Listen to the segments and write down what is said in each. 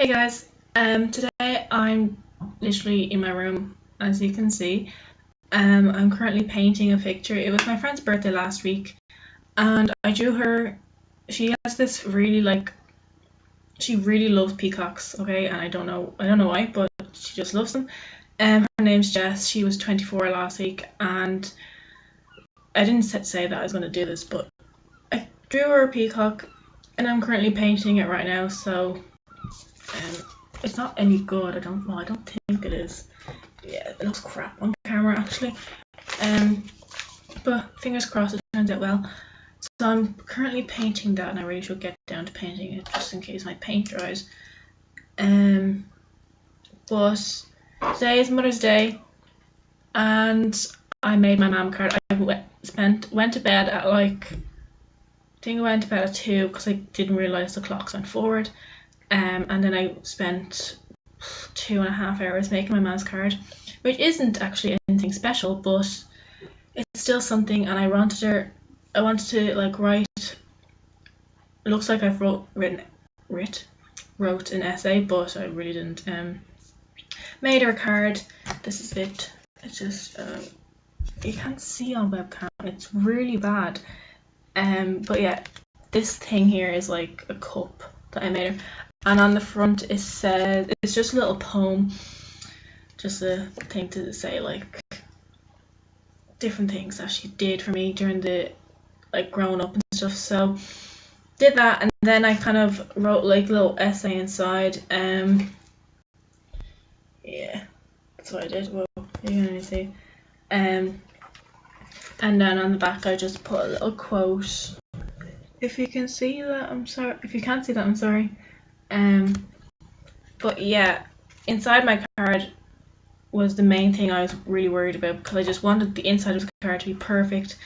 Guys, today I'm literally in my room, as you can see. I'm currently painting a picture. It was my friend's birthday last week, and I drew her. She has this she really loves peacocks, okay, and I don't know why, but she just loves them. Her name's Jess. She was 24 last week, and I didn't say that I was going to do this, but I drew her a peacock, and I'm currently painting it right now, so it's not any good. I don't think it is. Yeah, it looks crap on camera actually. But fingers crossed it turns out well. So I'm currently painting that, and I really should get down to painting it just in case my paint dries. But today is Mother's Day, and I made my mum a card. I went to bed at I think I went to bed at 2 because I didn't realise the clocks went forward. And then I spent 2.5 hours making my mum's card, which isn't actually anything special, but it's still something. And I wanted to write. It looks like I've wrote an essay, but I really didn't. Made her a card. This is it. It's just you can't see on webcam. It's really bad. But yeah, this thing here is like a cup that I made her. And on the front it says, it's just a little poem, just a thing to say like different things that she did for me during the growing up and stuff. So did that, and then I kind of wrote a little essay inside. Yeah, that's what I did. Well, you can only see. And then on the back I just put a little quote. If you can see that, I'm sorry. If you can't see that, I'm sorry. But yeah, inside my card was the main thing I was really worried about, because I just wanted the inside of the card to be perfect,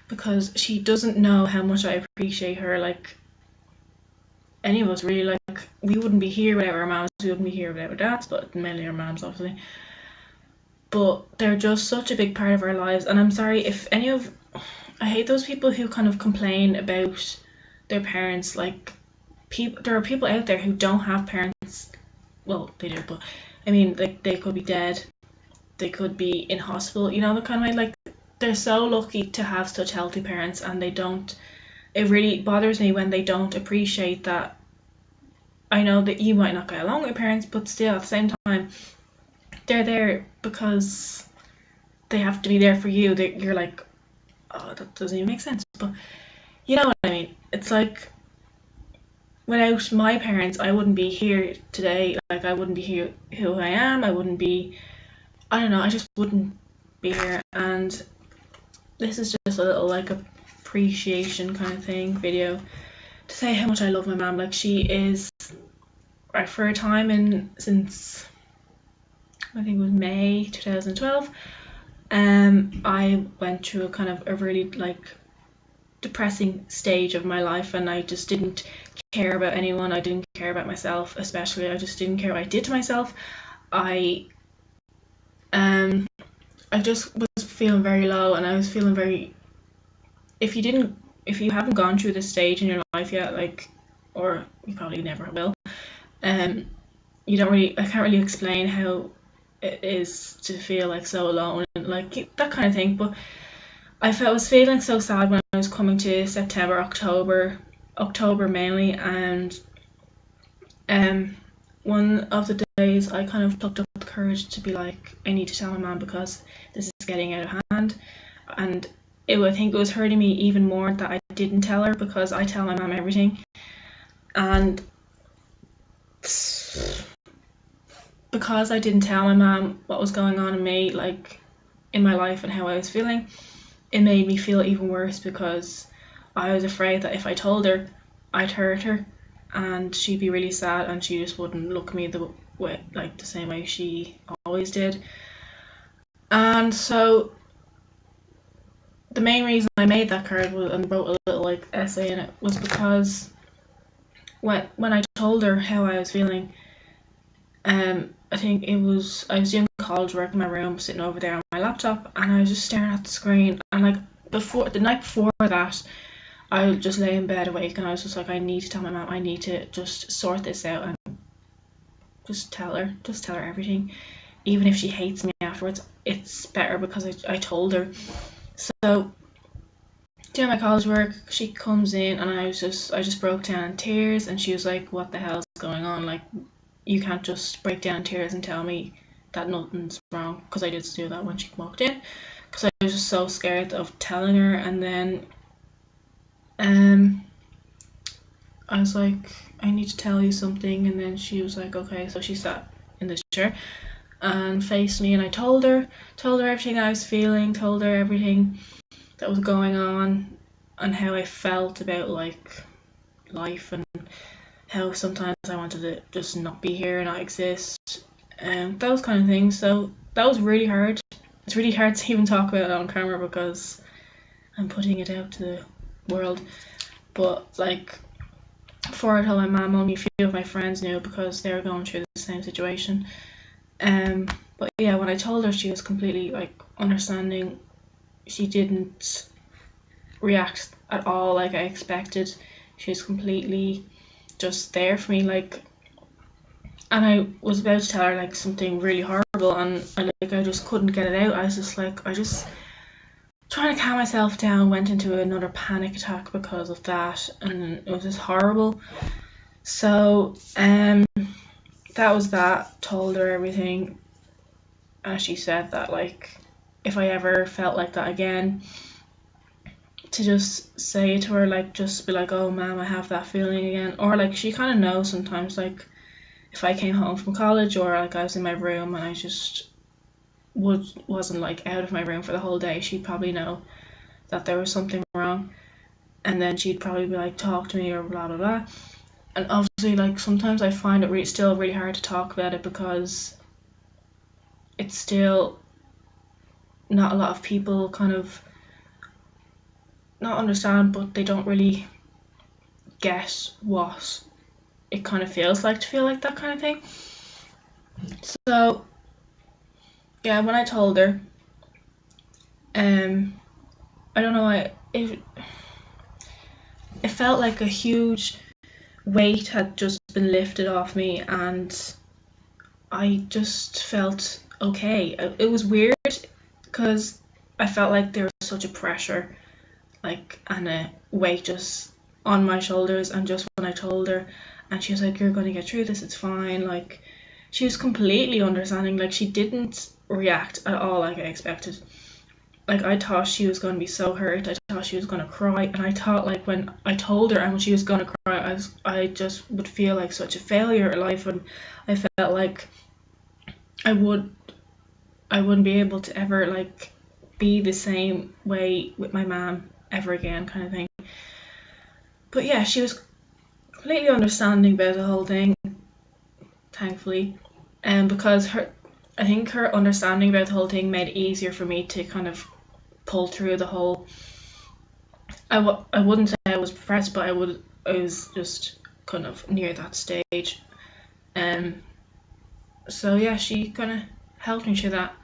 because she doesn't know how much I appreciate her. Like any of us really, we wouldn't be here without our moms, we wouldn't be here without our dads, but mainly our moms obviously. But they're just such a big part of our lives, and I'm sorry if I hate those people who kind of complain about their parents. There are people out there who don't have parents. Well, they do, but I mean, they could be dead, they could be in hospital, the kind of way. They're so lucky to have such healthy parents, and they don't. It really bothers me when they don't appreciate that. I know that you might not get along with your parents, but still at the same time, they're there because they have to be there for you. You're like, oh, that doesn't even make sense, but you know what I mean. It's like, without my parents, I wouldn't be here today. I wouldn't be here who I am. I wouldn't be, I don't know, I just wouldn't be here. And this is just a little appreciation kind of thing video to say how much I love my mom. She is, for a time since I think it was May 2012, I went through a really depressing stage of my life, and I just didn't care about anyone. I didn't care about myself, especially. I just didn't care what I did to myself. I just was feeling very low, and I was feeling very. If you haven't gone through this stage in your life yet, or you probably never will, I can't really explain how it is to feel so alone and that kind of thing. But I was feeling so sad when I was coming to September, October mainly, and one of the days I kind of plucked up the courage to be like, I need to tell my mom, because this is getting out of hand. And I think it was hurting me even more that I didn't tell her, because I tell my mom everything, and because I didn't tell my mom what was going on in me, in my life and how I was feeling, it made me feel even worse, because I was afraid that if I told her, I'd hurt her, and she'd be really sad, and she just wouldn't look at me the same way she always did. And so the main reason I made that card and wrote a little essay in it was because when I told her how I was feeling, I think I was doing college work in my room, sitting over there on my laptop, and I was just staring at the screen. And the night before that, I just lay in bed awake, and I was just like, I need to tell my mom, I need to just sort this out. And just tell her everything. Even if she hates me afterwards, it's better because I told her. So doing my college work, she comes in and I just broke down in tears, and she was like, "What the hell's going on? Like, you can't just break down in tears and tell me that nothing's wrong," because I did do that when she walked in, because I was just so scared of telling her. And then I was like, "I need to tell you something," and then she was like, "Okay." So she sat in the chair and faced me, and I told her everything I was feeling, told her everything that was going on, and how I felt about like life, and how sometimes I wanted to just not be here and not exist, and those kind of things. So that was really hard. It's really hard to even talk about it on camera because I'm putting it out to the world. But like, before I told my mum, only a few of my friends knew because they were going through the same situation. But yeah, when I told her, she was completely like understanding. She didn't react at all like I expected. She was completely just there for me, like, and I was about to tell her like something really horrible, and I just couldn't get it out. I was just like, I just trying to calm myself down, went into another panic attack because of that, and it was just horrible. So that was that. Told her everything, and she said that like if I ever felt like that again, to just say to her, like, just be like, "Oh ma'am, I have that feeling again," or like she kind of knows sometimes, like if I came home from college or like I was in my room and I just wasn't like out of my room for the whole day, she'd probably know that there was something wrong, and then she'd probably be like, "Talk to me," or blah blah blah. And obviously, like, sometimes I find it still really hard to talk about it because it's still not a lot of people kind of not understand, but they don't really get what it kind of feels like to feel like that kind of thing. So yeah, when I told her, I don't know, it felt like a huge weight had just been lifted off me, and I just felt okay. It was weird because I felt like there was such a pressure, like, and a weight just on my shoulders. And just when I told her, and she was like, "You're gonna get through this, it's fine," like, she was completely understanding. Like, she didn't react at all like I expected. Like, I thought she was going to be so hurt, I thought she was going to cry, and I thought, like, when I told her and when she was going to cry, I just would feel like such a failure in life, and I felt like I wouldn't be able to ever like be the same way with my mom ever again, kind of thing. But yeah, she was completely understanding about the whole thing, thankfully, and because I think her understanding about the whole thing made it easier for me to kind of pull through the whole. I wouldn't say I was depressed, but I was just kind of near that stage. So yeah, she kind of helped me through that.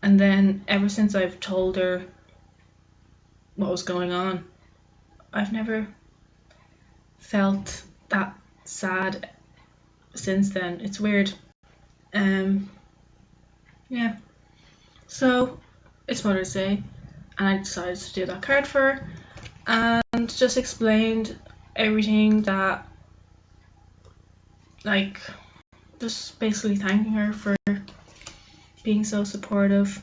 And then ever since I've told her what was going on, I've never felt that sad since then. It's weird. Yeah. So it's Mother's Day, and I decided to do that card for her, and just explained everything that, like, just basically thanking her for being so supportive,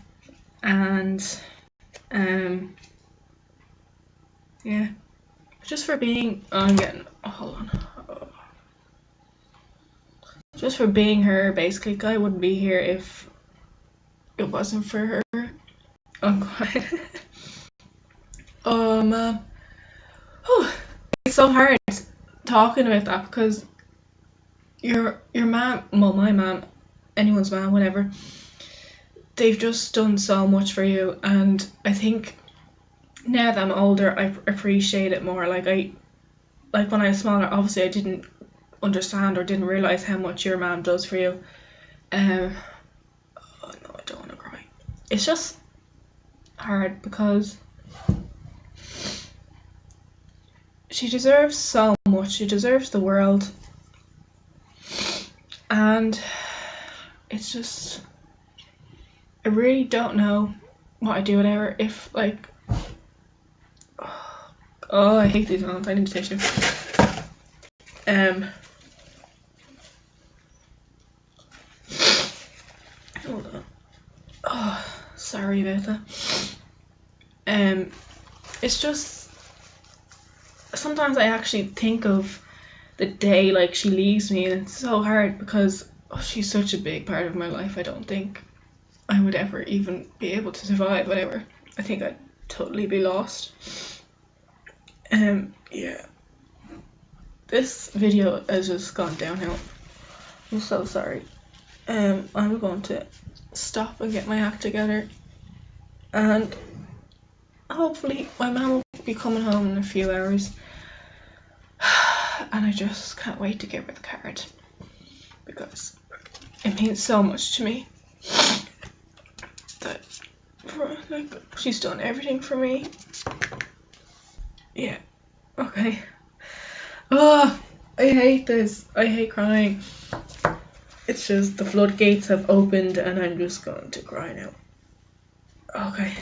and yeah, just for being. Oh, I'm getting. Oh, hold on. Oh. Just for being her, basically. I wouldn't be here if it wasn't for her. Oh god. Oh man. It's so hard talking about that because your mom, well, my mom, anyone's mom, whatever, they've just done so much for you, and I think now that I'm older, I appreciate it more. Like, when I was smaller, obviously I didn't understand or didn't realize how much your mom does for you. Oh no, I don't want to cry. It's just hard because she deserves so much. She deserves the world. and it's just, I really don't know what I do whatever if like, oh I hate these ones, I need a tissue. Hold on. Oh, sorry about that. It's just, sometimes I actually think of the day like she leaves me, and it's so hard because she's such a big part of my life. I don't think I would ever even be able to survive whatever. I think I'd totally be lost. Yeah. This video has just gone downhill. I'm so sorry. I'm going to stop and get my act together, and hopefully my mum will be coming home in a few hours, and I just can't wait to give her the card because it means so much to me that like she's done everything for me. Yeah. Okay. Oh, I hate this. I hate crying. It's just the floodgates have opened and I'm just going to cry now. Okay.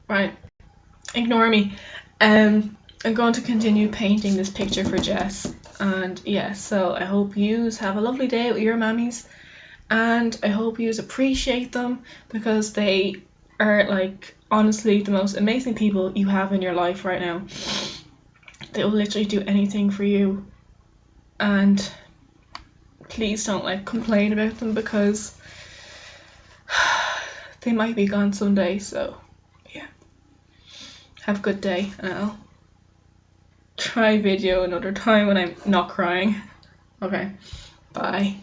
Right. Ignore me. I'm going to continue painting this picture for Jess. And yeah, so I hope yous have a lovely day with your mammies. And I hope yous appreciate them because they are like honestly the most amazing people you have in your life right now. They will literally do anything for you. And please don't like complain about them because they might be gone someday. So yeah, have a good day, and I'll try video another time when I'm not crying. Okay, bye.